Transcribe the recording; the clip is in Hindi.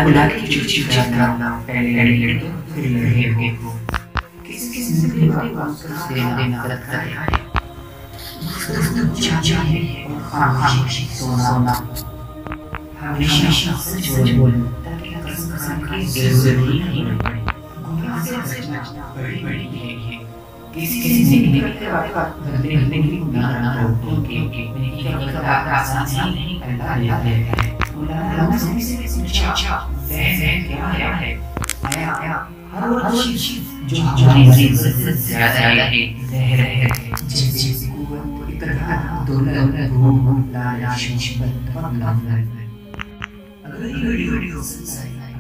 उला के चुप करना पहले लड़के फिर लड़के को किसी से देना पड़ता है चाहिए खामोशी सोना हमेशा सच बोलूं ताकि कसम की जरूरत नहीं पड़े गुनाह से बचना बड़ी है किसी से बात करने की ना रोको के नहीं का आसान नहीं करता है उला से अच्छा क्या है आया हर चीज जो हमारी इज्जत से ज्यादा है रह जैसे कुवत इतना दौलत घूम लाश पर अगर ये वीडियो सही है